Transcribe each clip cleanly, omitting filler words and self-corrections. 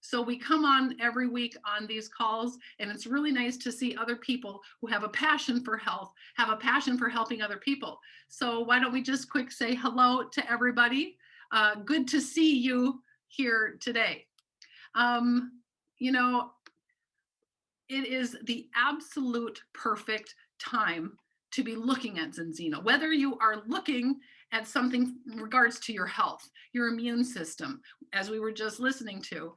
So we come on every week on these calls, and it's really nice to see other people who have a passion for health, have a passion for helping other people. So why don't we just quick say hello to everybody? Good to see you here today. You know, it is the absolute perfect time to be looking at Zinzino, whether you are looking at something in regards to your health, your immune system, as we were just listening to.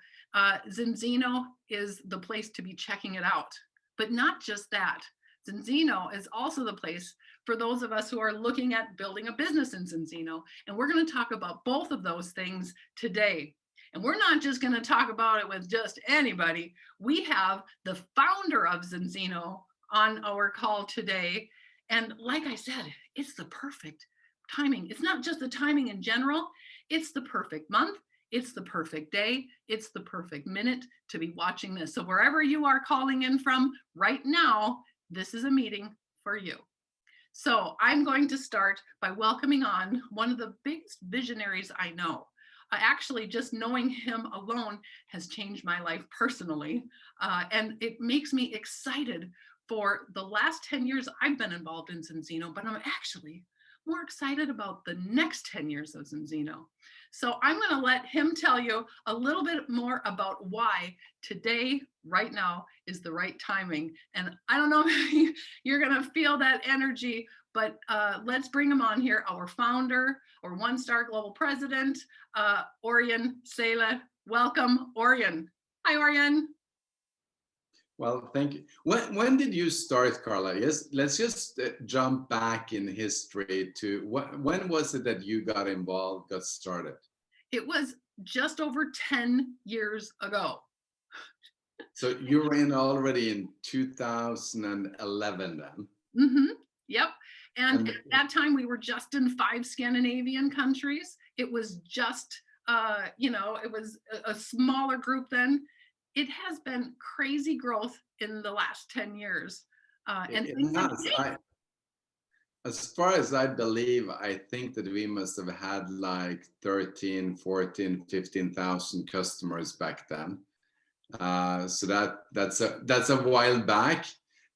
Zinzino is the place to be checking it out. But not just that. Zinzino is also the place for those of us who are looking at building a business in Zinzino. And we're going to talk about both of those things today. And we're not just going to talk about it with just anybody. We have the founder of Zinzino on our call today. And like I said, it's the perfect timing. It's not just the timing in general, it's the perfect month. It's the perfect day. It's the perfect minute to be watching this. So wherever you are calling in from right now, this is a meeting for you. So I'm going to start by welcoming on one of the biggest visionaries I know. Actually, just knowing him alone has changed my life personally. And it makes me excited for the last 10 years I've been involved in Zinzino, but I'm actually more excited about the next 10 years of Zinzino. So I'm going to let him tell you a little bit more about why today, right now, is the right timing. And I don't know if you're going to feel that energy, but let's bring him on here, our founder, or one-star global president, Orjan Saele. Welcome, Orjan. Hi, Orjan. Well, thank you. When did you start, Carla? Yes, let's just jump back in history to when was it that you got involved, got started? It was just over 10 years ago. So you were in already in 2011 then? Mm-hmm. Yep. And at that time, we were just in 5 Scandinavian countries. It was just, it was a smaller group then. It has been crazy growth in the last 10 years. As far as I believe, I think that we must have had like 13, 14, 15,000 customers back then. So that's a while back.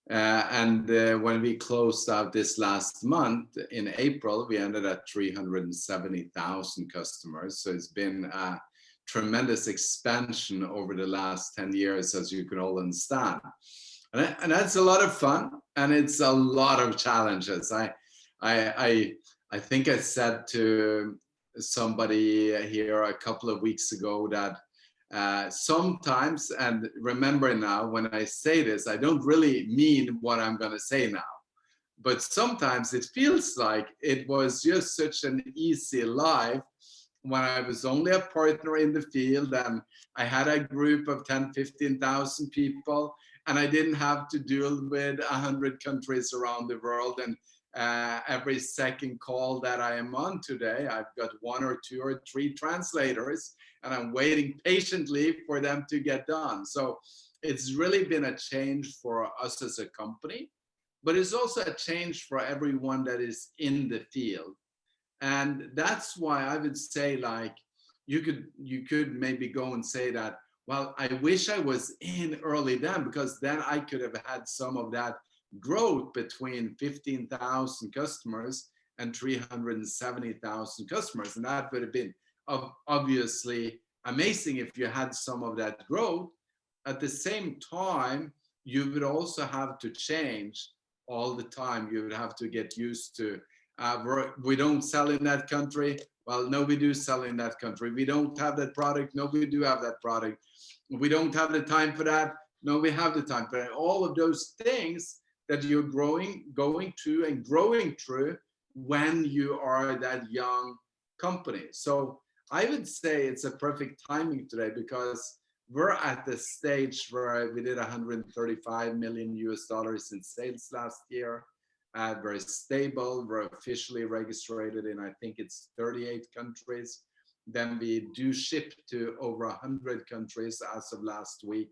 When we closed out this last month in April, we ended at 370,000 customers. So it's been a tremendous expansion over the last 10 years, as you can all understand. And that's a lot of fun, and it's a lot of challenges. I think I said to somebody here a couple of weeks ago that sometimes, and remember now, when I say this, I don't really mean what I'm going to say now. But sometimes it feels like it was just such an easy life when I was only a partner in the field and I had a group of 10, 15,000 people, and I didn't have to deal with 100 countries around the world. And every second call that I am on today, I've got 1 or 2 or 3 translators, and I'm waiting patiently for them to get done. So it's really been a change for us as a company, but it's also a change for everyone that is in the field. And that's why I would say, like, you could maybe go and say that, well, I wish I was in early then, because then I could have had some of that growth between 15,000 customers and 370,000 customers. And that would have been obviously amazing if you had some of that growth. At the same time, you would also have to change all the time. You would have to get used to, we don't sell in that country. Well, no, we do sell in that country. We don't have that product. No, we do have that product. We don't have the time for that. No, we have the time for that. All of those things that you're going through and growing through when you are that young company. So I would say it's a perfect timing today, because we're at the stage where we did 135 million US dollars in sales last year. Very stable. We're officially registered in, I think it's 38 countries. Then we do ship to over 100 countries as of last week.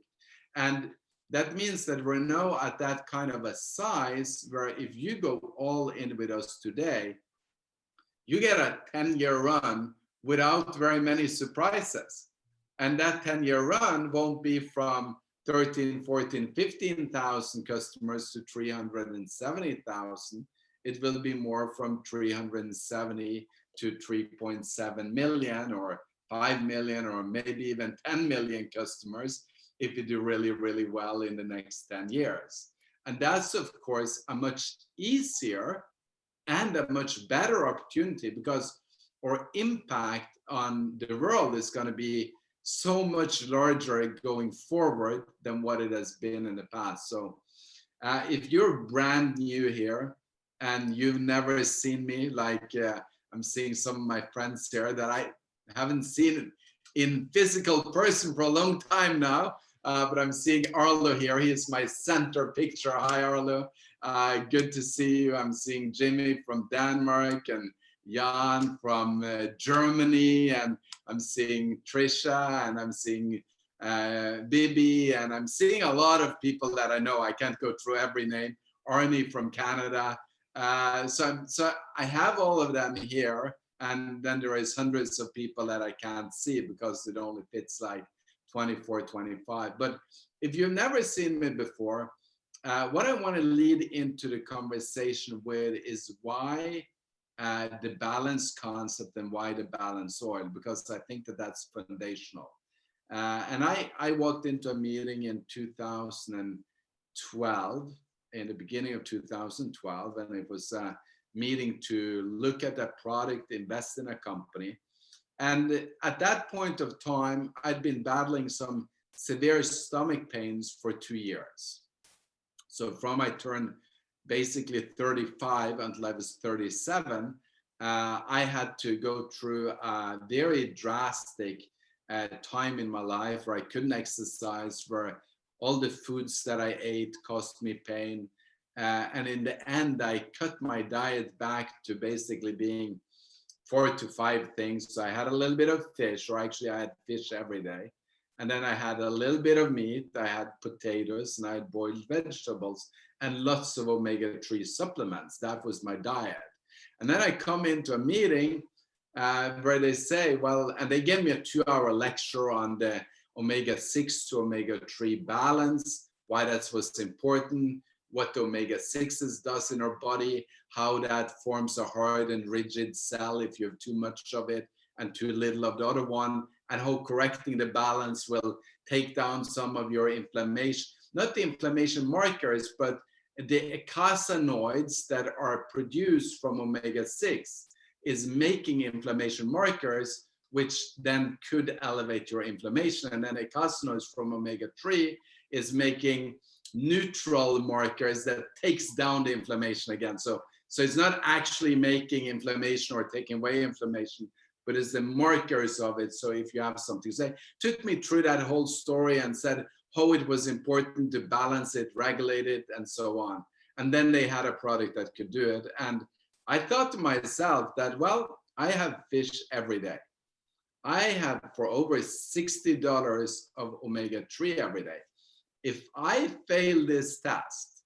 And that means that we're now at that kind of a size where if you go all in with us today, you get a 10-year run without very many surprises. And that 10-year run won't be from 13, 14, 15,000 customers to 370,000. It will be more from 370 to 3.7 million or 5 million or maybe even 10 million customers if you do really, really well in the next 10 years. And that's, of course, a much easier and a much better opportunity because our impact on the world is going to be so much larger going forward than what it has been in the past. So if you're brand new here and you've never seen me, like I'm seeing some of my friends here that I haven't seen in physical person for a long time now, but I'm seeing Arlo here. He is my center picture. Hi, Arlo. Good to see you. I'm seeing Jimmy from Denmark and Jan from Germany, and I'm seeing Trisha, and I'm seeing Bibi, and I'm seeing a lot of people that I know. I can't go through every name. Arnie from Canada. So I have all of them here, and then there is hundreds of people that I can't see because it only fits like 24, 25. But if you've never seen me before, what I want to lead into the conversation with is why the balance concept and why the balanced soil, because I think that that's foundational. And I walked into a meeting in 2012, in the beginning of 2012, and it was a meeting to look at a product, invest in a company. And at that point of time, I'd been battling some severe stomach pains for 2 years. So from I turned basically 35 until I was 37, I had to go through a very drastic time in my life where I couldn't exercise, where all the foods that I ate caused me pain. And in the end, I cut my diet back to basically being 4 to 5 things. So I had a little bit of fish, or actually I had fish every day. And then I had a little bit of meat, I had potatoes, and I had boiled vegetables, and lots of omega-3 supplements. That was my diet. And then I come into a meeting where they say, well, and they gave me a 2-hour lecture on the omega-6 to omega-3 balance, why that's what's important, what the omega-6s does in our body, how that forms a hard and rigid cell if you have too much of it and too little of the other one, and how correcting the balance will take down some of your inflammation, not the inflammation markers, but the eicosanoids that are produced from omega-6 is making inflammation markers, which then could elevate your inflammation. And then eicosanoids from omega-3 is making neutral markers that takes down the inflammation again. So it's not actually making inflammation or taking away inflammation, but it's the markers of it. So if you have something to say, took me through that whole story and said how it was important to balance it, regulate it, and so on. And then they had a product that could do it. And I thought to myself that, well, I have fish every day. I have for over $60 of omega-3 every day. If I fail this test,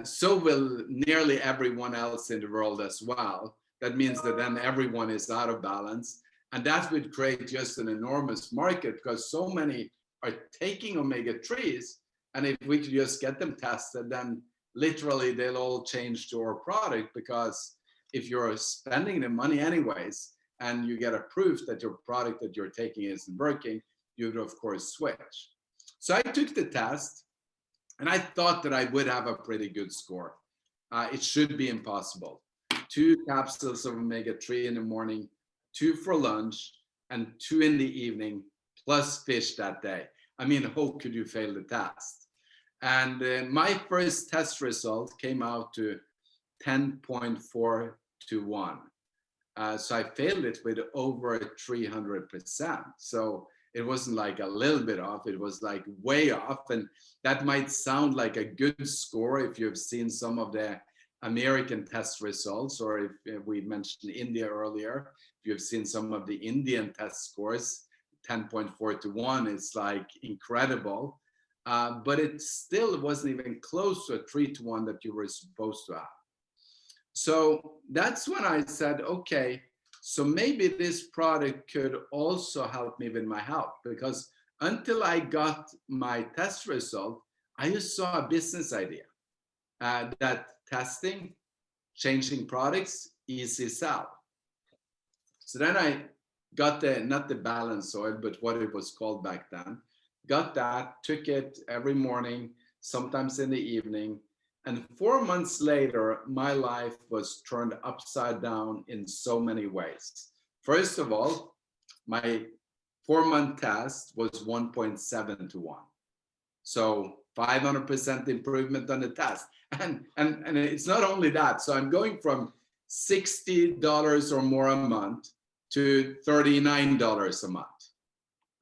so will nearly everyone else in the world as well. That means that then everyone is out of balance. And that would create just an enormous market because so many are taking omega-3s. And if we could just get them tested, then literally they'll all change to our product, because if you're spending the money anyways, and you get a proof that your product that you're taking isn't working, you would of course switch. So I took the test and I thought that I would have a pretty good score. It should be impossible. 2 capsules of omega-3 in the morning, 2 for lunch, and 2 in the evening, plus fish that day. I mean, how could you fail the test? And my first test result came out to 10.4 to 1. So I failed it with over 300%. So it wasn't like a little bit off, it was like way off. And that might sound like a good score if you've seen some of the American test results, or if we mentioned India earlier, if you've seen some of the Indian test scores, 10.4 to 1 is like incredible. But it still wasn't even close to a 3 to 1 that you were supposed to have. So that's when I said, okay, So maybe this product could also help me with my health, because until I got my test result, I just saw a business idea that testing, changing products, easy sell. So then I got not the balance oil, but what it was called back then. Got that, took it every morning, sometimes in the evening. And 4 months later, my life was turned upside down in so many ways. First of all, my 4-month test was 1.7 to 1. So 500% improvement on the test. And it's not only that. So I'm going from $60 or more a month to $39 a month.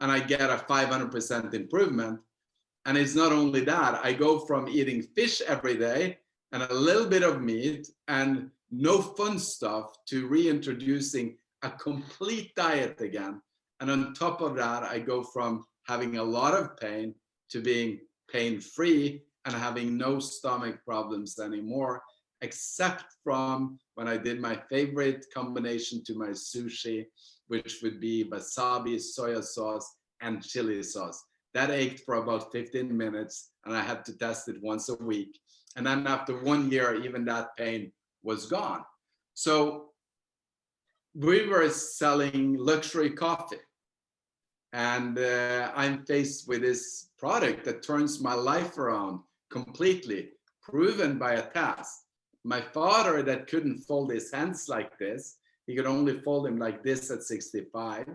And I get a 500% improvement. And it's not only that, I go from eating fish every day and a little bit of meat and no fun stuff to reintroducing a complete diet again. And on top of that, I go from having a lot of pain to being pain-free and having no stomach problems anymore, except from when I did my favorite combination to my sushi, which would be wasabi, soya sauce, and chili sauce. That ached for about 15 minutes, and I had to test it once a week. And then after 1 year, even that pain was gone. So we were selling luxury coffee. And I'm faced with this product that turns my life around completely, proven by a test. My father, that couldn't fold his hands like this, he could only fold them like this at 65,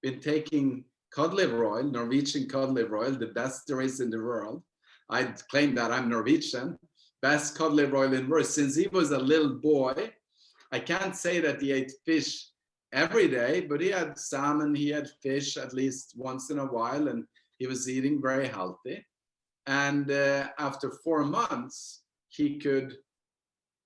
been taking cod liver oil, Norwegian cod liver oil, the best there is in the world. I claim that I'm Norwegian, best cod liver oil in the world. Since he was a little boy, I can't say that he ate fish every day, but he had salmon, he had fish at least once in a while, and he was eating very healthy. And after 4 months, he could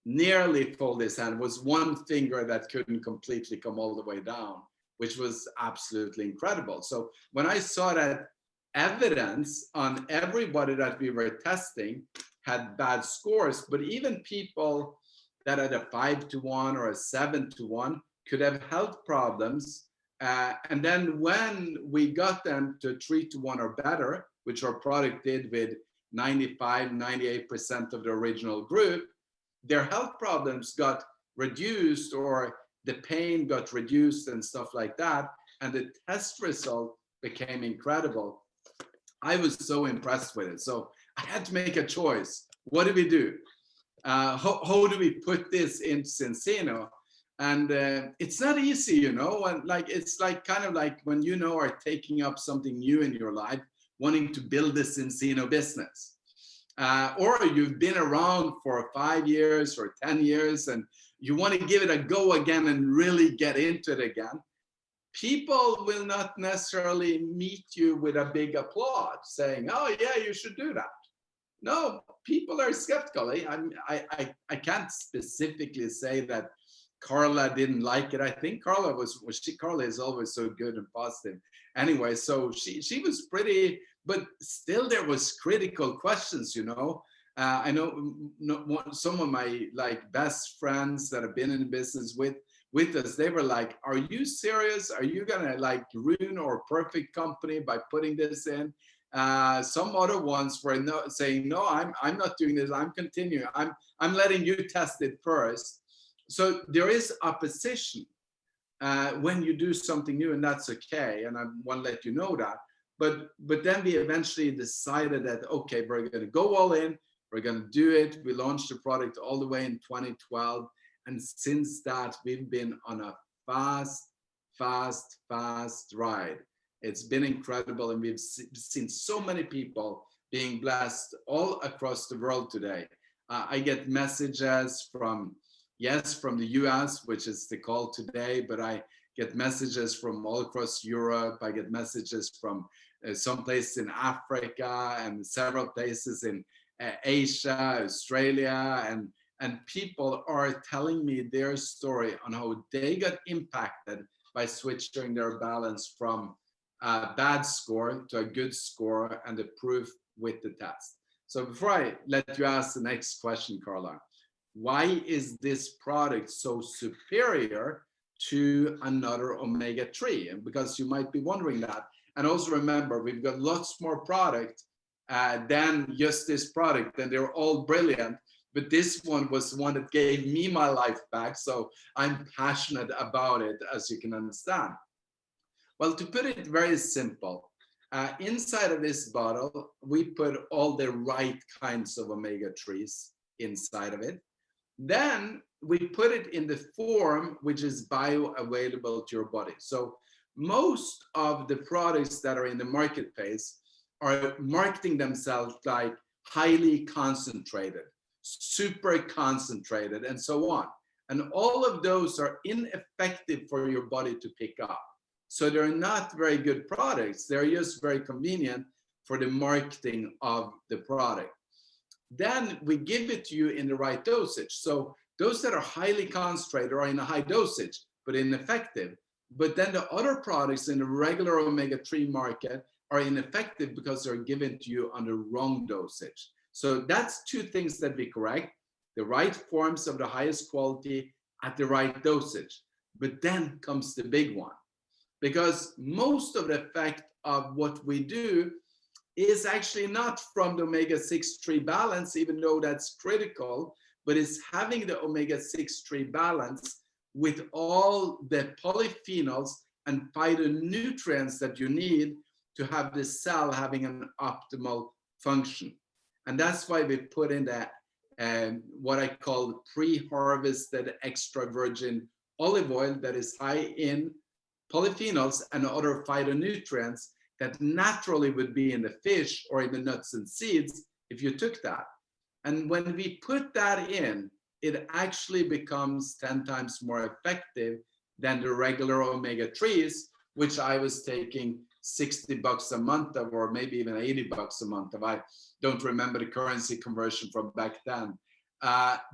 nearly fold his hand. It was one finger that couldn't completely come all the way down, which was absolutely incredible. So when I saw that evidence on everybody that we were testing had bad scores, but even people that had a 5 to 1 or a 7 to 1 could have health problems. And then when we got them to 3 to 1 or better, which our product did with 95, 98% of the original group, their health problems got reduced, or the pain got reduced and stuff like that. And the test result became incredible. I was so impressed with it. So I had to make a choice. What do we do? How do we put this in Zinzino? And it's not easy, you know, and like it's like kind of like when you know are taking up something new in your life, wanting to build this Zinzino business. Or you've been around for 5 years or 10 years and you want to give it a go again and really get into it again. People will not necessarily meet you with a big applaud saying, oh yeah, you should do that. No, people are skeptical. I can't specifically say that Carla didn't like it. I think Carla Carla is always so good and positive. Anyway, so she was pretty, but still there was critical questions, you know. I know some of my like best friends that have been in business with us, they were like, are you serious? Are you gonna like ruin our perfect company by putting this in? Some other ones were saying, no, I'm not doing this. I'm continuing. I'm letting you test it first. So there is opposition when you do something new, and that's okay. And I want to let you know that. But then we eventually decided that, okay, we're going to go all in. We're going to do it. We launched the product all the way in 2012. And since that, we've been on a fast ride. It's been incredible. And we've seen so many people being blessed all across the world today. I get messages from the US, which is the call today, but I get messages from all across Europe. I get messages from some places in Africa and several places in Asia, Australia, and people are telling me their story on how they got impacted by switching their balance from a bad score to a good score, and the proof with the test. So before I let you ask the next question, Carla, why is this product so superior to another omega-3? And because you might be wondering that. And also remember, we've got lots more product than just this product, and they're all brilliant. But this one was the one that gave me my life back. So I'm passionate about it, as you can understand. Well, to put it very simple, inside of this bottle, we put all the right kinds of omega-3s inside of it. Then we put it in the form which is bioavailable to your body. So most of the products that are in the marketplace are marketing themselves like highly concentrated, super concentrated, and so on. And all of those are ineffective for your body to pick up. So they're not very good products. They're just very convenient for the marketing of the product. Then we give it to you in the right dosage. So those that are highly concentrated are in a high dosage, but ineffective. But then the other products in the regular omega-3 market are ineffective because they're given to you on the wrong dosage. So that's two things that be correct: the right forms of the highest quality at the right dosage. But then comes the big one, because most of the effect of what we do is actually not from the omega-6-3 balance, even though that's critical, but it's having the omega-6-3 balance with all the polyphenols and phytonutrients that you need to have the cell having an optimal function. And that's why we put in that what I call pre-harvested extra virgin olive oil that is high in polyphenols and other phytonutrients that naturally would be in the fish or in the nuts and seeds if you took that. And when we put that in, it actually becomes 10 times more effective than the regular omega-3s, which I was taking $60 a month of, or maybe even $80 a month of. I don't remember the currency conversion from back then.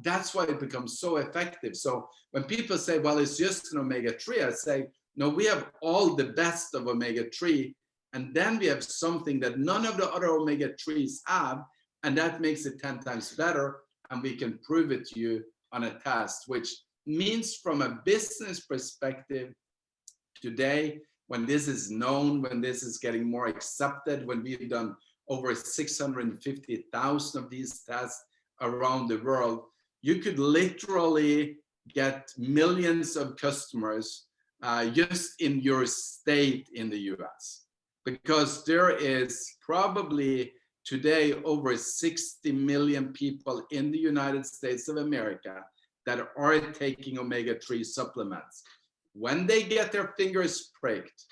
That's why it becomes so effective. So when people say, well, it's just an omega-3, I say, no, we have all the best of omega-3. And then we have something that none of the other omega-3s have, and that makes it 10 times better. And we can prove it to you on a test, which means from a business perspective today, when this is known, when this is getting more accepted, when we've done over 650,000 of these tests around the world, you could literally get millions of customers just in your state in the US. Because there is probably today over 60 million people in the United States of America that are taking omega-3 supplements. When they get their fingers pricked,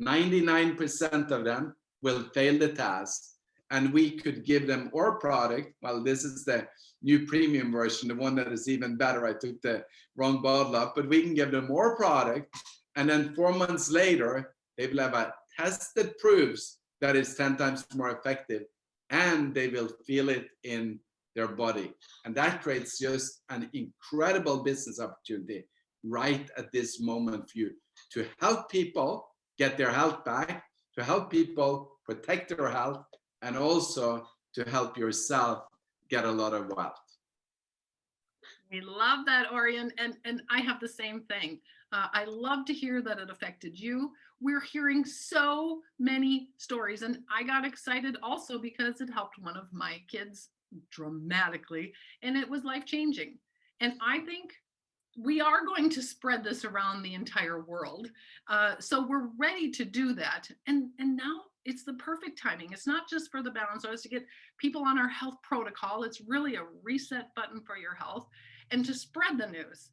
99% of them will fail the test, and we could give them our product. Well, this is the new premium version, the one that is even better. I took the wrong bottle up, but we can give them more product, and then 4 months later, they will have a test that proves that it's 10 times more effective, and they will feel it in their body. And that creates just an incredible business opportunity right at this moment for you to help people get their health back, to help people protect their health, and also to help yourself get a lot of wealth. We love that, Orjan, and I have the same thing. I love to hear that it affected you. We're hearing so many stories, and I got excited also because it helped one of my kids dramatically, and it was life-changing. And I think we are going to spread this around the entire world. So we're ready to do that. And now it's the perfect timing. It's not just for the balancers to get people on our health protocol. It's really a reset button for your health and to spread the news.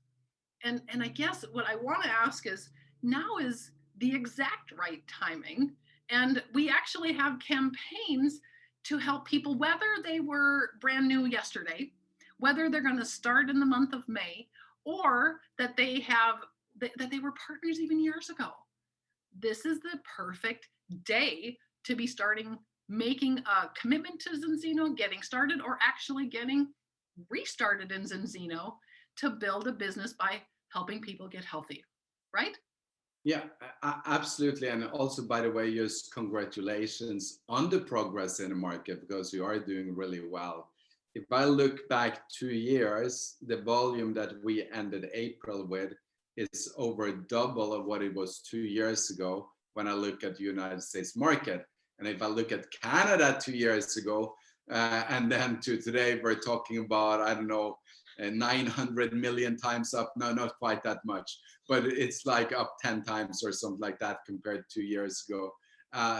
And I guess what I want to ask is, now is the exact right timing. And we actually have campaigns to help people, whether they were brand new yesterday, whether they're going to start in the month of May, or that they were partners even years ago. This is the perfect day to be starting making a commitment to Zinzino, getting started, or actually getting restarted in Zinzino to build a business by helping people get healthy, right? Yeah, absolutely. And also, by the way, just congratulations on the progress in the market, because you are doing really well. If I look back 2 years, the volume that we ended April with is over double of what it was 2 years ago when I look at the United States market. And if I look at Canada 2 years ago, and then to today, we're talking about, I don't know, 900 million times up. No, not quite that much, but it's like up 10 times or something like that compared to 2 years ago.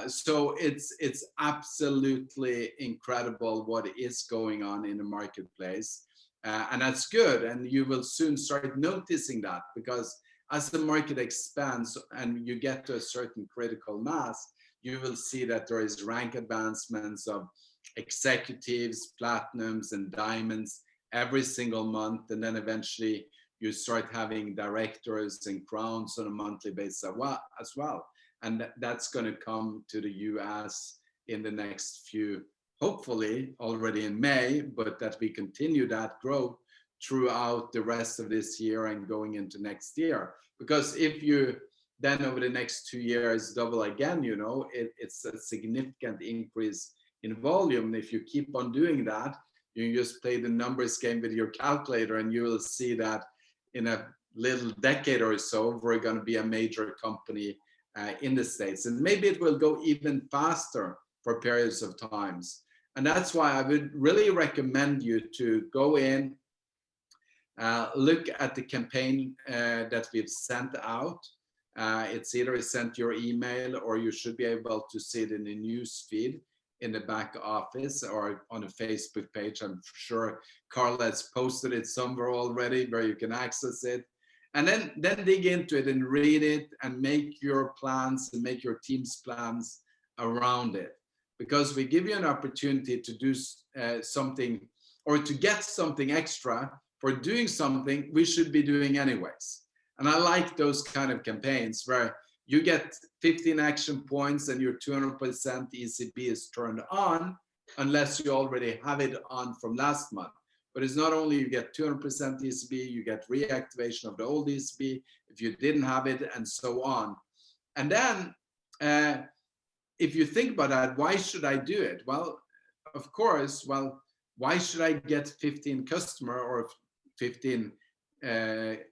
So it's absolutely incredible what is going on in the marketplace. And that's good. And you will soon start noticing that, because as the market expands and you get to a certain critical mass, you will see that there is rank advancements of executives, platinums, and diamonds every single month. And then eventually you start having directors and crowns on a monthly basis as well. And that's going to come to the US in the next few, hopefully already in May, but that we continue that growth throughout the rest of this year and going into next year. Because if you then over the next 2 years double again, you know, it's a significant increase in volume. If you keep on doing that, you just play the numbers game with your calculator, and you will see that in a little decade or so, we're going to be a major company in the States. And maybe it will go even faster for periods of times. And that's why I would really recommend you to go in, look at the campaign that we've sent out. It's either sent your email, or you should be able to see it in the news feed in the back office or on a Facebook page. I'm sure Carla has posted it somewhere already where you can access it. And then dig into it and read it and make your plans and make your team's plans around it. Because we give you an opportunity to do something, or to get something extra for doing something we should be doing anyways. And I like those kind of campaigns where you get 15 action points and your 200% ECB is turned on, unless you already have it on from last month. But it's not only you get 200% ECB, you get reactivation of the old ECB if you didn't have it, and so on. And then if you think about that, why should I do it? Well, of course, why should I get 15 customer or 15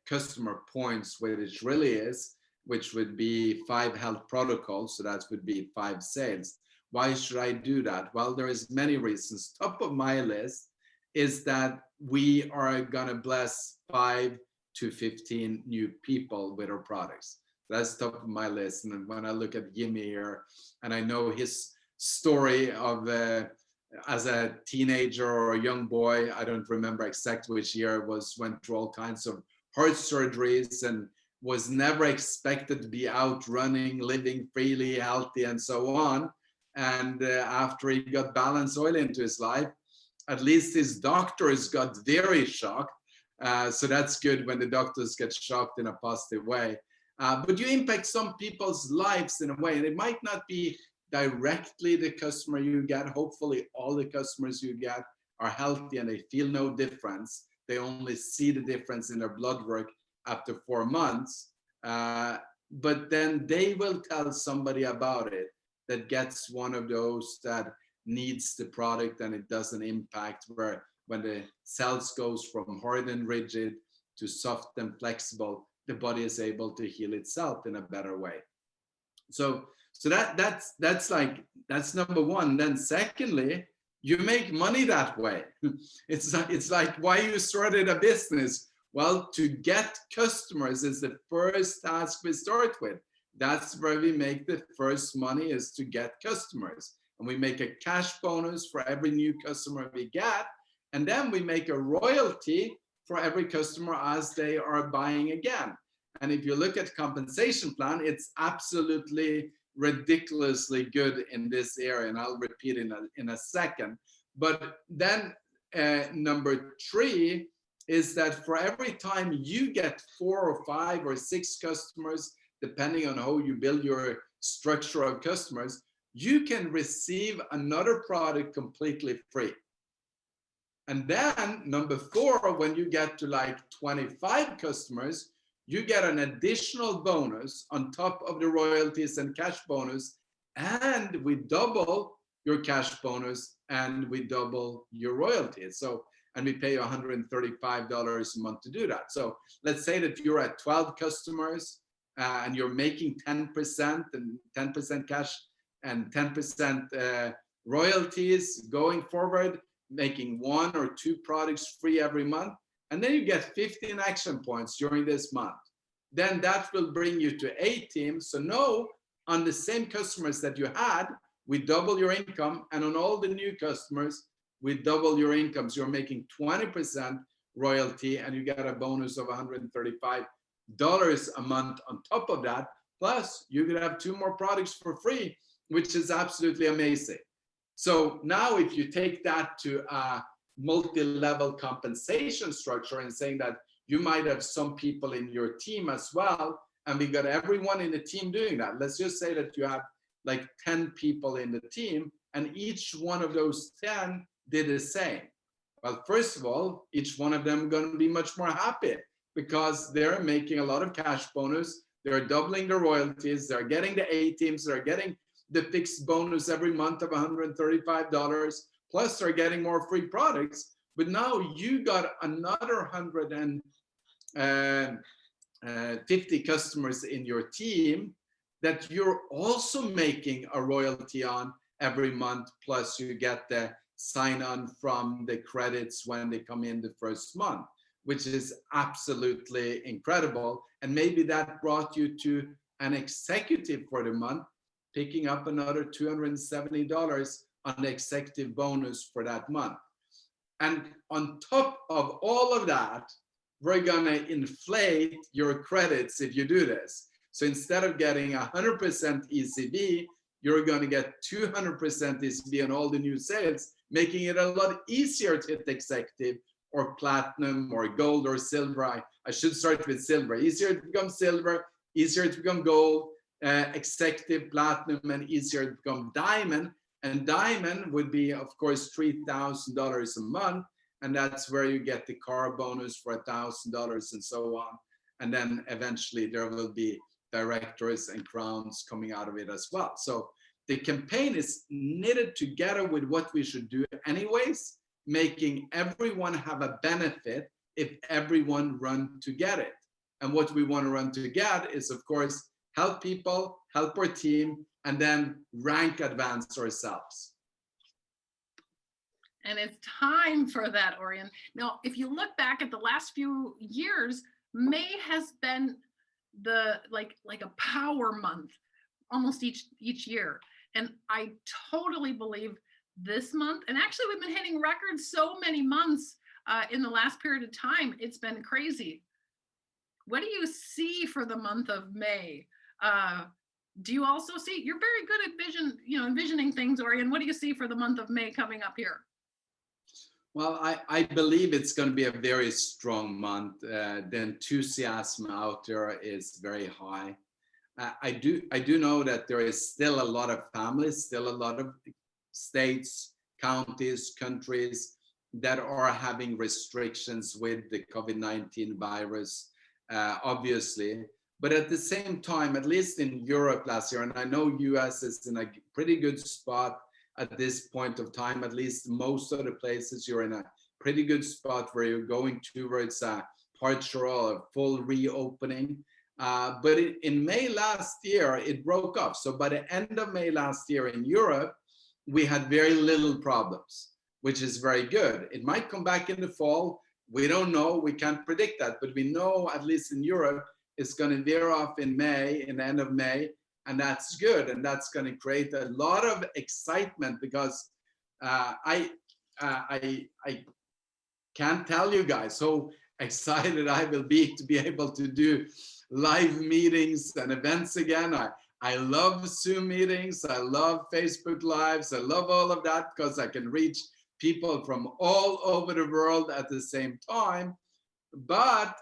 customer points, which really is, which would be 5 health protocols, so that would be 5 sales. Why should I do that? Well, there is many reasons. Top of my list is that we are gonna bless 5 to 15 new people with our products. That's top of my list. And when I look at Jimmy here, and I know his story of as a teenager or a young boy, I don't remember exactly which year it was, went through all kinds of heart surgeries and was never expected to be out running, living freely, healthy, and so on. And after he got Balance Oil into his life, at least his doctors got very shocked. So that's good when the doctors get shocked in a positive way. But you impact some people's lives in a way, and it might not be directly the customer you get. Hopefully all the customers you get are healthy and they feel no difference. They only see the difference in their blood work after 4 months. But then they will tell somebody about it that gets one of those that needs the product, and it doesn't impact, where when the cells goes from hard and rigid to soft and flexible, the body is able to heal itself in a better way. So that's number one. Then secondly, you make money that way. It's like why you started a business. Well, to get customers is the first task we start with. That's where we make the first money, is to get customers. And we make a cash bonus for every new customer we get. And then we make a royalty for every customer as they are buying again. And if you look at compensation plan, it's absolutely ridiculously good in this area. And I'll repeat in a second. But then number 3 is that for every time you get 4 or 5 or 6 customers, depending on how you build your structure of customers, you can receive another product completely free. And then number 4, when you get to like 25 customers, you get an additional bonus on top of the royalties and cash bonus, and we double your cash bonus and we double your royalties. So and we pay you $135 a month to do that. So let's say that you're at 12 customers and you're making 10% and 10% cash and 10% royalties going forward, making 1 or 2 products free every month, and then you get 15 action points during this month. Then that will bring you to 18. So now on the same customers that you had, we double your income, and on all the new customers, we double your income. So you're making 20% royalty, and you get a bonus of $135 a month on top of that. Plus, you could have 2 more products for free, which is absolutely amazing. So now if you take that to a multi-level compensation structure and saying that you might have some people in your team as well, and we got everyone in the team doing that. Let's just say that you have like 10 people in the team, and each one of those 10 did the same. Well, first of all, each one of them going to be much more happy because they're making a lot of cash bonus. They're doubling the royalties. They're getting the A teams. They're getting the fixed bonus every month of $135. Plus, they're getting more free products. But now you got another 150 customers in your team that you're also making a royalty on every month. Plus, you get the sign on from the credits when they come in the first month, which is absolutely incredible. And maybe that brought you to an executive for the month, picking up another $270 on the executive bonus for that month. And on top of all of that, we're gonna inflate your credits if you do this. So instead of getting 100% ECB, you're gonna get 200% ECB on all the new sales, making it a lot easier to hit executive or platinum or gold or silver. I should start with silver. Easier to become silver, easier to become gold, executive, platinum, and easier to become diamond. And diamond would be, of course, $3,000 a month. And that's where you get the car bonus for $1,000 and so on. And then eventually there will be directors and crowns coming out of it as well. So the campaign is knitted together with what we should do anyways, making everyone have a benefit if everyone run to get it. And what we want to run to get is, of course, help people, help our team, and then rank advance ourselves. And it's time for that, Orjan. Now, if you look back at the last few years, May has been the like a power month almost each year. And I totally believe this month, and actually we've been hitting records so many months in the last period of time. It's been crazy. What do you see for the month of May? Do you also see, you're very good at envisioning things, Orjan. What do you see for the month of May coming up here? Well, I believe it's going to be a very strong month. The enthusiasm out there is very high. I do know that there is still a lot of families, still a lot of states, counties, countries that are having restrictions with the COVID-19 virus, obviously. But at the same time, at least in Europe last year, and I know US is in a pretty good spot at this point of time, at least most of the places you're in a pretty good spot where you're going towards a partial or full reopening. But in May last year, it broke off. So by the end of May last year in Europe, we had very little problems, which is very good. It might come back in the fall. We don't know. We can't predict that. But we know, at least in Europe, it's going to veer off in May, in the end of May. And that's good. And that's going to create a lot of excitement because I can't tell you guys how excited I will be to be able to do live meetings and events again. I love Zoom meetings. I love Facebook Lives. I love all of that because I can reach people from all over the world at the same time. But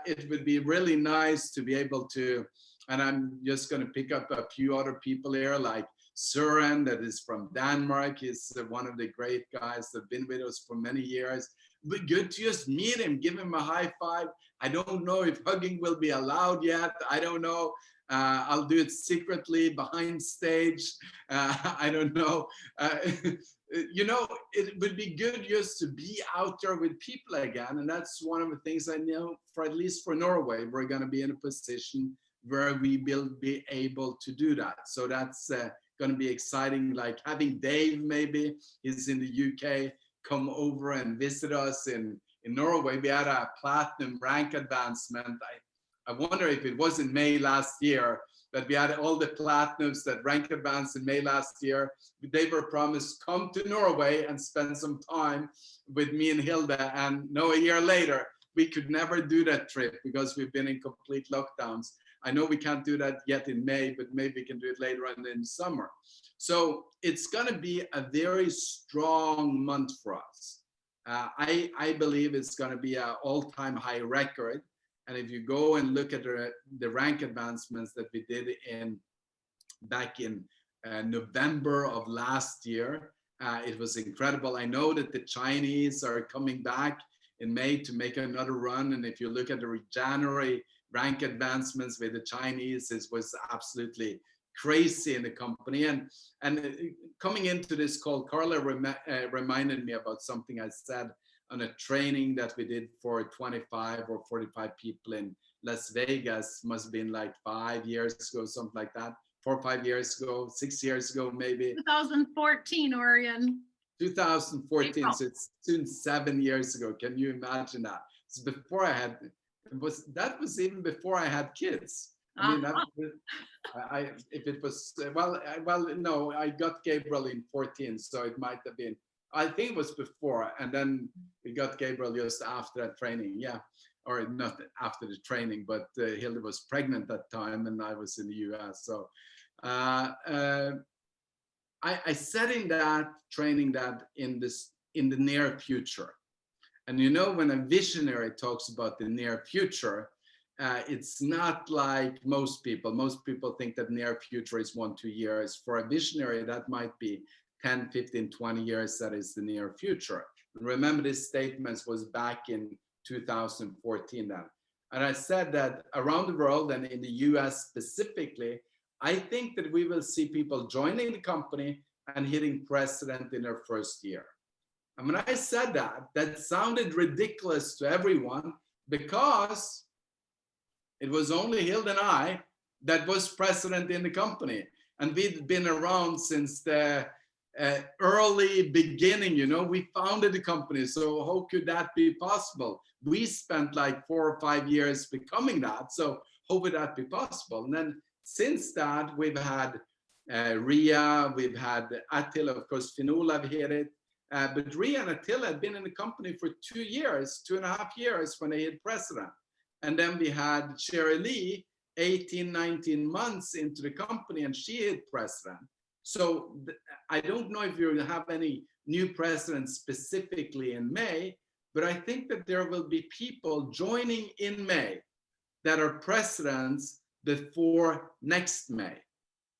it would be really nice to be able to, and I'm just going to pick up a few other people here, like Søren, that is from Denmark. He's one of the great guys that have been with us for many years. But good to just meet him, give him a high five. I don't know if hugging will be allowed yet. I don't know. I'll do it secretly behind stage. I don't know. You know, it would be good just to be out there with people again. And that's one of the things I know, for at least for Norway, we're going to be in a position where we will be able to do that. So that's going to be exciting, like having Dave, maybe he's in the UK, come over and visit us in Norway. We had a platinum rank advancement. I wonder if it was in May last year that we had all the platinums that rank advanced in May last year. They were promised, come to Norway and spend some time with me and Hilda. And no, a year later, we could never do that trip because we've been in complete lockdowns. I know we can't do that yet in May, but maybe we can do it later on in summer. So it's going to be a very strong month for us. I believe it's going to be an all-time high record. And if you go and look at the rank advancements that we did back in November of last year, it was incredible. I know that the Chinese are coming back in May to make another run. And if you look at the January rank advancements with the Chinese, it was absolutely crazy in the company. And coming into this call, Carla reminded me about something I said on a training that we did for 25 or 45 people in Las Vegas. Must have been like 5 years ago, something like that. 4 or 5 years ago, 6 years ago, maybe. 2014, Orjan. 2014, April. so it's soon 7 years ago. Can you imagine that? It's before I had, that was even before I had kids. I mean, if it was, well, no, I got Gabriel in 14, so it might have been, I think it was before, and then we got Gabriel just after that training, yeah, or not after the training, but Hilda was pregnant that time, and I was in the US. So I said in that training that in the near future, and you know, when a visionary talks about the near future, it's not like most people. Most people think that near future is 1-2 years. For a visionary, that might be 10, 15, 20 years, that is the near future. Remember, this statement was back in 2014 then. And I said that around the world and in the US specifically, I think that we will see people joining the company and hitting president in their first year. And when I said that, that sounded ridiculous to everyone because it was only Hilda and I that was president in the company. And we'd been around since the early beginning, you know, we founded the company. So how could that be possible? We spent like 4 or 5 years becoming that. So how would that be possible? And then since that, we've had Ria, we've had Attila, of course, Finola hit it. But Ria and Attila had been in the company for 2 years, 2.5 years when they hit president. And then we had Sherry Lee, 18, 19 months into the company, and she hit president. So I don't know if you have any new presidents specifically in May, but I think that there will be people joining in May that are presidents before next May.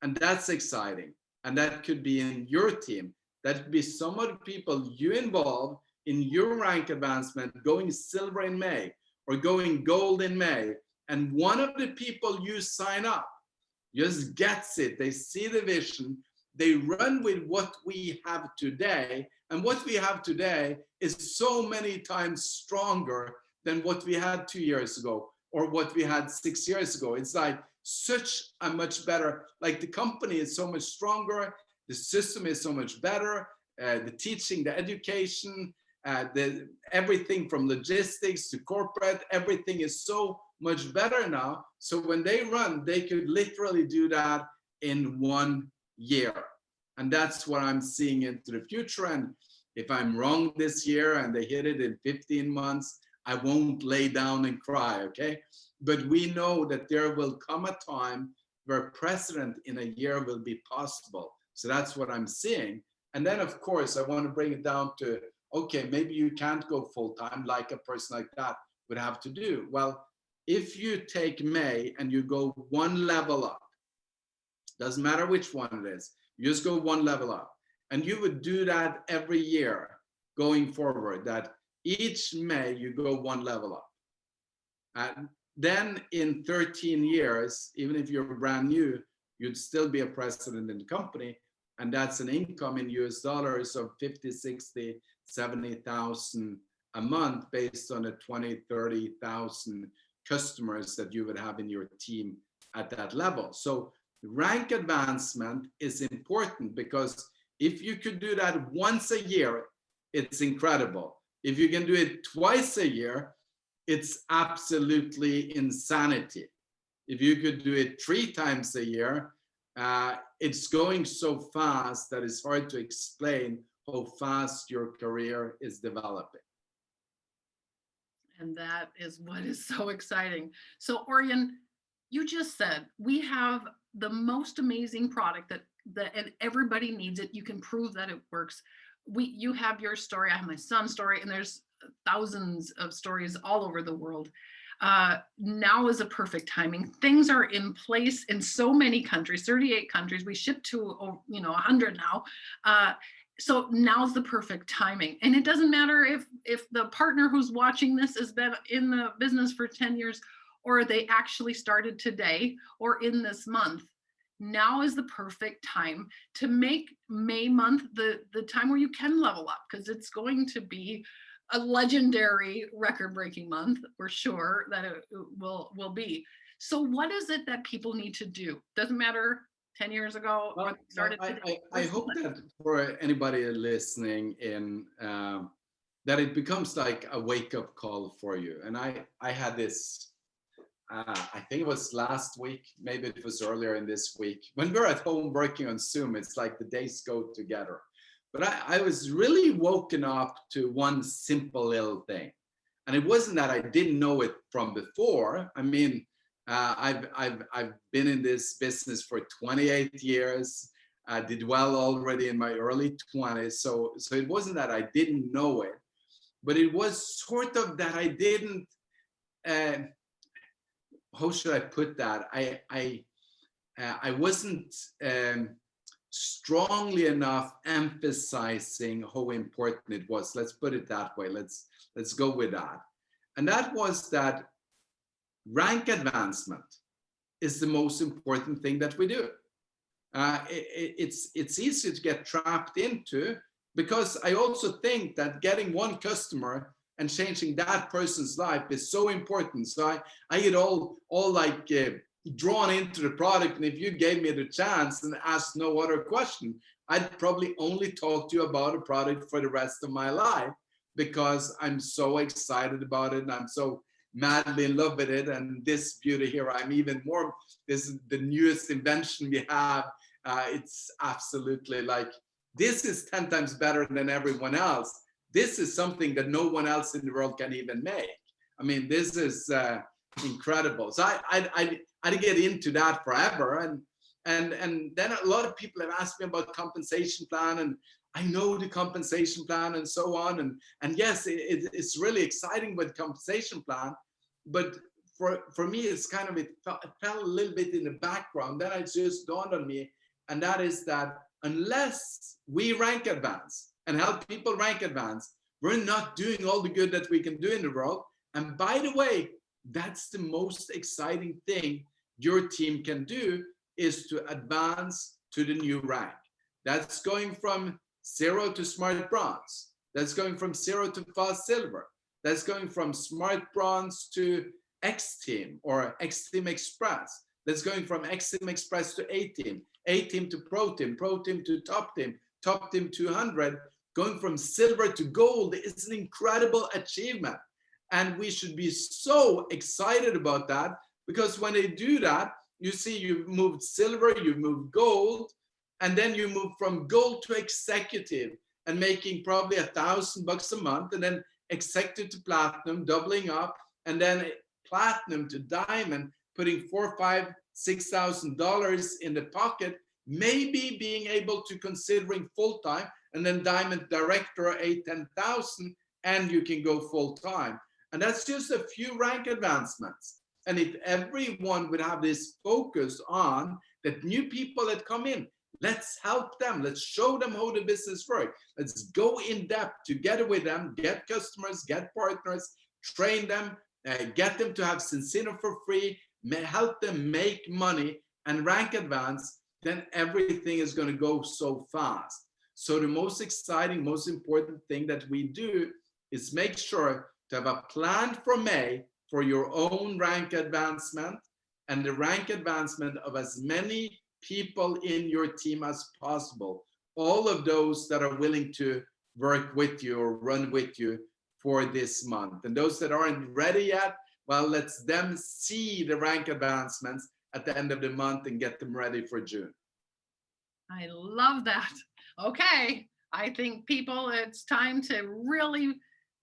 And that's exciting. And that could be in your team. That could be some of the people you involve in your rank advancement going silver in May or going gold in May. And one of the people you sign up just gets it. They see the vision. They run with what we have today. And what we have today is so many times stronger than what we had 2 years ago or what we had 6 years ago. It's like such a much better, like the company is so much stronger. The system is so much better. The teaching, the education, everything from logistics to corporate, everything is so much better now. So when they run, they could literally do that in 1 year. And that's what I'm seeing into the future. And if I'm wrong this year and they hit it in 15 months, I won't lay down and cry, okay? But we know that there will come a time where president in a year will be possible. So that's what I'm seeing. And then, of course, I want to bring it down to, okay, maybe you can't go full-time like a person like that would have to do. Well, if you take May and you go one level up, doesn't matter which one it is, you just go one level up. And you would do that every year going forward, that each May you go one level up. And then in 13 years, even if you're brand new, you'd still be a president in the company. And that's an income in US dollars of 50, 60, 70,000 a month based on the 20, 30,000 customers that you would have in your team at that level. So rank advancement is important because if you could do that once a year, it's incredible. If you can do it twice a year, it's absolutely insanity. If you could do it 3 times a year, it's going so fast that it's hard to explain how fast your career is developing. And that is what is so exciting. So Orjan, you just said we have the most amazing product that and everybody needs it. You can prove that it works. You have your story, I have my son's story, and there's thousands of stories all over the world. Now is a perfect timing. Things are in place in so many countries, 38 countries. We ship to 100 now. So now's the perfect timing. And it doesn't matter if the partner who's watching this has been in the business for 10 years, or they actually started today or in this month. Now is the perfect time to make May month the time where you can level up, because it's going to be a legendary record-breaking month. We're sure that it will be. So what is it that people need to do? Doesn't matter 10 years ago or started today. I hope that for anybody listening in, that it becomes like a wake-up call for you. And I had this, I think it was last week, maybe it was earlier in this week. When we're at home working on Zoom, it's like the days go together. But I was really woken up to one simple little thing. And it wasn't that I didn't know it from before. I mean, I've been in this business for 28 years. I did well already in my early 20s. So it wasn't that I didn't know it, but it was sort of that I didn't, how should I put that? I wasn't strongly enough emphasizing how important it was. Let's put it that way. Let's go with that. And that was that rank advancement is the most important thing that we do. It's easy to get trapped into, because I also think that getting one customer and changing that person's life is so important. So I get all like drawn into the product, and if you gave me the chance and asked no other question, I'd probably only talk to you about a product for the rest of my life, because I'm so excited about it and I'm so madly in love with it. And this beauty here, I'm even more, this is the newest invention we have. It's absolutely like, this is 10 times better than everyone else. This is something that no one else in the world can even make. I mean, this is incredible. So I'd get into that forever. And then a lot of people have asked me about compensation plan, and I know the compensation plan and so on. And yes, it's really exciting with compensation plan, but for me, it's kind of, it fell a little bit in the background. Then it just dawned on me, and that is that unless we rank advance and help people rank advance, we're not doing all the good that we can do in the world. And by the way, that's the most exciting thing your team can do, is to advance to the new rank. That's going from 0 to smart bronze. That's going from 0 to fast silver. That's going from smart bronze to X team or X team express. That's going from X team express to A team to pro team to top team 200. Going from silver to gold is an incredible achievement. And we should be so excited about that, because when they do that, you see you've moved silver, you've moved gold, and then you move from gold to executive and making probably $1,000 a month, and then executive to platinum, doubling up, and then platinum to diamond, putting $4,000, $5,000, $6,000 in the pocket, maybe being able to considering full-time, and then diamond director, 8,000, 10,000, and you can go full-time. And that's just a few rank advancements. And if everyone would have this focus on that new people that come in, let's help them. Let's show them how the business works. Let's go in depth together with them, get customers, get partners, train them, get them to have Zinzino for free, help them make money and rank advance, then everything is going to go so fast. So the most exciting, most important thing that we do is make sure to have a plan for May for your own rank advancement and the rank advancement of as many people in your team as possible. All of those that are willing to work with you or run with you for this month. And those that aren't ready yet, well, let's them see the rank advancements at the end of the month and get them ready for June. I love that. Okay, I think people, it's time to really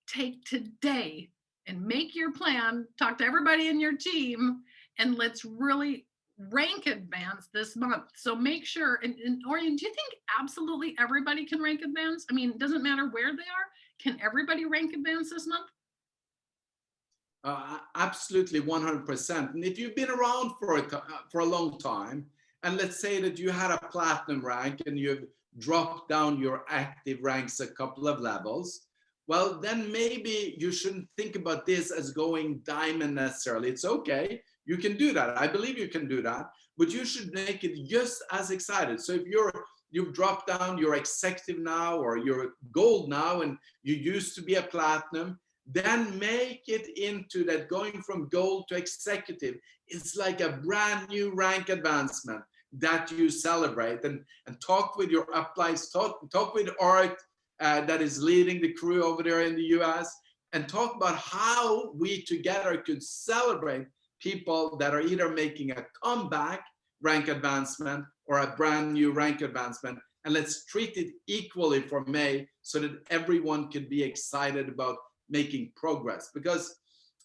take today and make your plan, talk to everybody in your team, and let's really rank advance this month. So make sure, and Orjan, do you think absolutely everybody can rank advance? I mean, it doesn't matter where they are. Can everybody rank advance this month? Absolutely, 100%. And if you've been around for a long time, and let's say that you had a platinum rank and you've dropped down your active ranks a couple of levels, well, then maybe you shouldn't think about this as going diamond necessarily. It's okay. You can do that. I believe you can do that, but you should make it just as excited. So if you've dropped down, you're executive now, or you're gold now, and you used to be a platinum, then make it into that going from gold to executive. It's like a brand new rank advancement that you celebrate, and talk with your uplines, talk with Art that is leading the crew over there in the US, and talk about how we together could celebrate people that are either making a comeback rank advancement or a brand new rank advancement. And let's treat it equally for May so that everyone can be excited about making progress. Because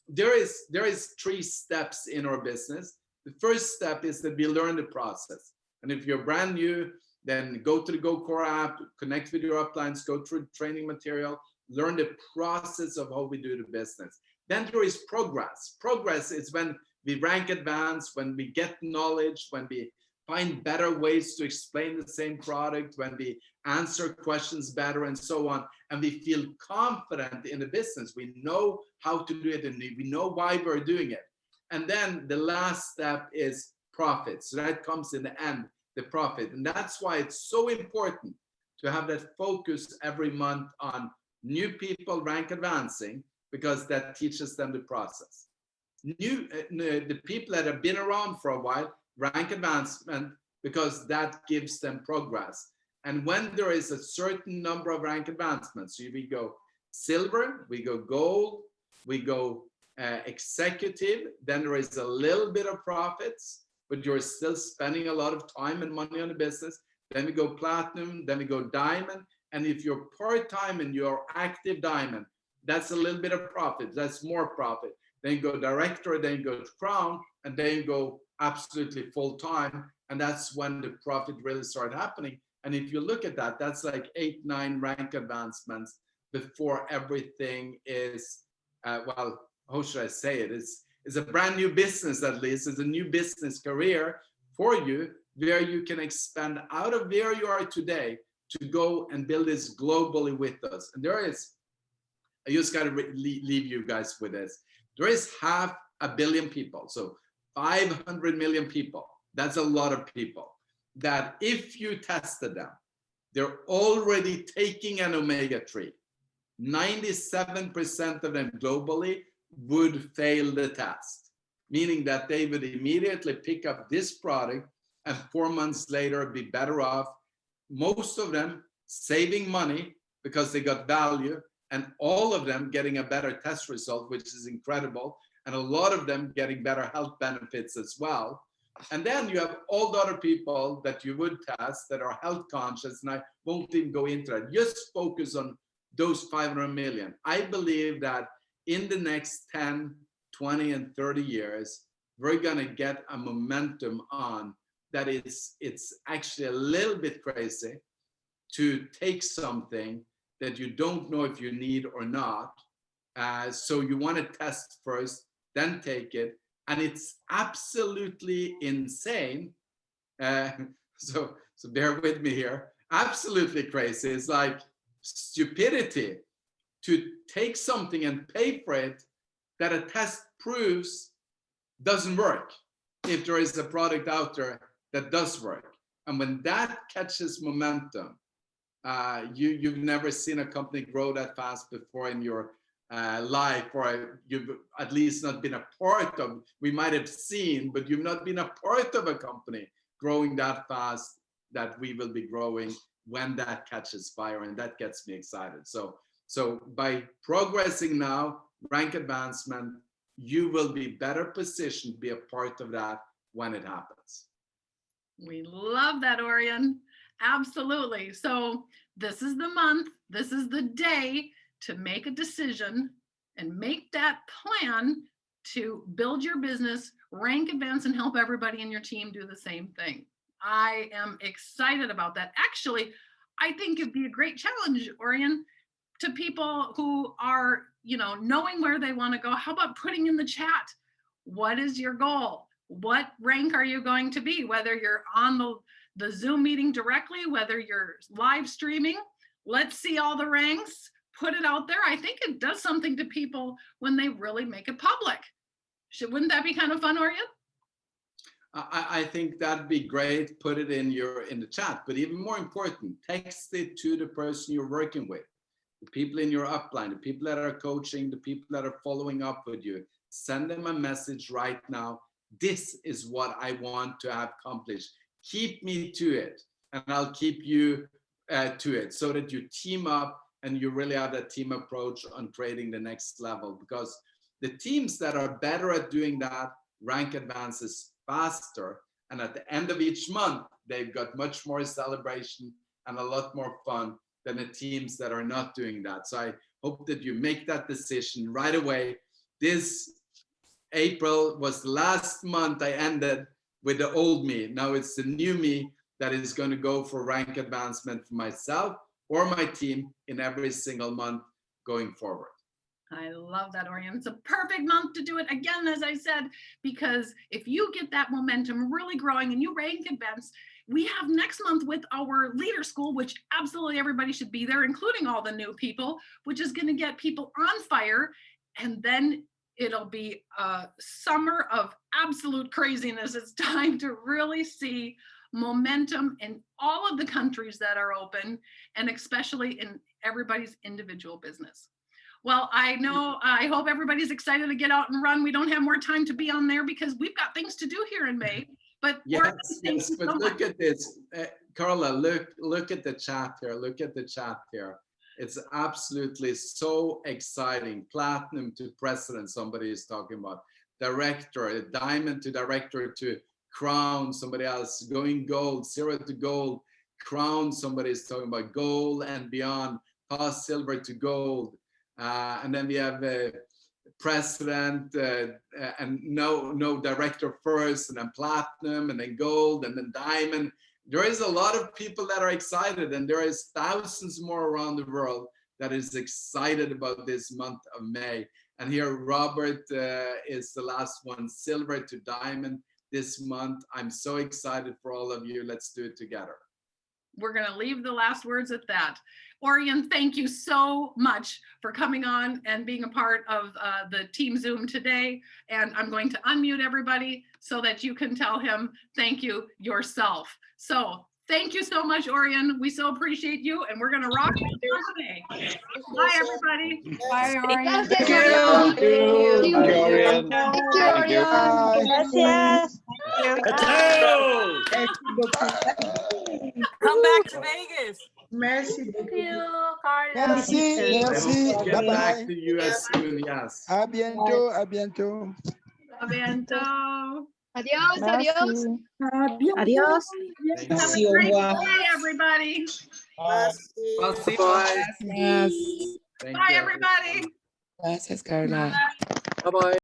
there is 3 steps in our business. The first step is that we learn the process. And if you're brand new, then go to the GoCore app, connect with your uplines, go through training material, learn the process of how we do the business. Then there is progress. Progress is when we rank advance, when we get knowledge, when we find better ways to explain the same product, when we answer questions better and so on, and we feel confident in the business. We know how to do it and we know why we're doing it. And then the last step is profit. So that comes in the end, the profit. And that's why it's so important to have that focus every month on new people rank advancing, because that teaches them the process. The people that have been around for a while, rank advancement, because that gives them progress. And when there is a certain number of rank advancements, so we go silver, we go gold, we go executive, then there is a little bit of profits, but you're still spending a lot of time and money on the business. Then we go platinum, then we go diamond. And if you're part-time and you're active diamond, that's a little bit of profit, that's more profit. Then you go director, then you go to crown, and then you go absolutely full-time. And that's when the profit really started happening. And if you look at that, that's like 8, 9 rank advancements before everything is, well, how should I say it? It's a brand new business, at least. It's a new business career for you, where you can expand out of where you are today to go and build this globally with us. And there is, I just got to leave you guys with this. There is 500 million people, so 500 million people. That's a lot of people that if you tested them, they're already taking an omega-3. 97% of them globally would fail the test, meaning that they would immediately pick up this product and 4 months later be better off. Most of them saving money because they got value, and all of them getting a better test result, which is incredible, and a lot of them getting better health benefits as well. And then you have all the other people that you would test that are health conscious, and I won't even go into that. Just focus on those 500 million. I believe that in the next 10, 20, and 30 years, we're gonna get a momentum on that. It's actually a little bit crazy to take something that you don't know if you need or not. So you want to test first, then take it. And it's absolutely insane. So bear with me here. Absolutely crazy. It's like stupidity to take something and pay for it that a test proves doesn't work if there is a product out there that does work. And when that catches momentum, you've never seen a company grow that fast before in your life, or you've at least not been a part of. We might have seen, but you've not been a part of a company growing that fast that we will be growing when that catches fire, and that gets me excited. So by progressing now, rank advancement, you will be better positioned to be a part of that when it happens. We love that, Orjan. Absolutely. So this is the month, this is the day to make a decision and make that plan to build your business, rank, advance, and help everybody in your team do the same thing. I am excited about that. Actually, I think it'd be a great challenge, Orjan, to people who are, knowing where they want to go. How about putting in the chat, what is your goal? What rank are you going to be? Whether you're on the Zoom meeting directly, whether you're live streaming, let's see all the ranks, put it out there. I think it does something to people when they really make it public. Wouldn't that be kind of fun, Orjan? I think that'd be great. Put it in the chat, but even more important, text it to the person you're working with, the people in your upline, the people that are coaching, the people that are following up with you. Send them a message right now. This is what I want to have accomplished. Keep me to it, and I'll keep you to it, so that you team up and you really have that team approach on creating the next level. Because the teams that are better at doing that rank advances faster, and at the end of each month they've got much more celebration and a lot more fun than the teams that are not doing that. So I hope that you make that decision right away. This April was the last month I ended with the old me. Now it's the new me that is going to go for rank advancement for myself or my team in every single month going forward. I love that, Orjan. It's a perfect month to do it. Again, as I said, because if you get that momentum really growing and you rank advance, we have next month with our leader school, which absolutely everybody should be there, including all the new people, which is going to get people on fire. And then it'll be a summer of absolute craziness. It's time to really see momentum in all of the countries that are open, and especially in everybody's individual business. Well, I hope everybody's excited to get out and run. We don't have more time to be on there because we've got things to do here in May. But yes, but look at this, Carla. Look at the chat here. Look at the chat here. It's absolutely so exciting. Platinum to president, somebody is talking about. Director, diamond to director to crown, somebody else. Going gold, 0 to gold, crown, somebody is talking about. Gold and beyond, past silver to gold. And then we have president and no director first, and then platinum, and then gold, and then diamond. There is a lot of people that are excited, and there is thousands more around the world that is excited about this month of May. And here Robert is the last one, silver to diamond this month. I'm so excited for all of you. Let's do it together. We're going to leave the last words at that. Orjan, thank you so much for coming on and being a part of the Team Zoom today. And I'm going to unmute everybody so that you can tell him thank you yourself. So thank you so much, Orjan. We so appreciate you, and we're going to rock today. Bye, everybody. Bye, Orjan. Thank you. Thank you. Thank you, Orjan. Thank you. Gracias. Come back to Vegas. Merci. Thank you, Carla. Merci, merci. Get Bye back bye. to you as soon, yes. À bientôt, à bientôt. A bientôt. Adiós, adiós. Adiós. Thank you. Have a great day, everybody. Bye. Yes. Thank Bye, you. everybody. Gracias, Carla. Bye-bye.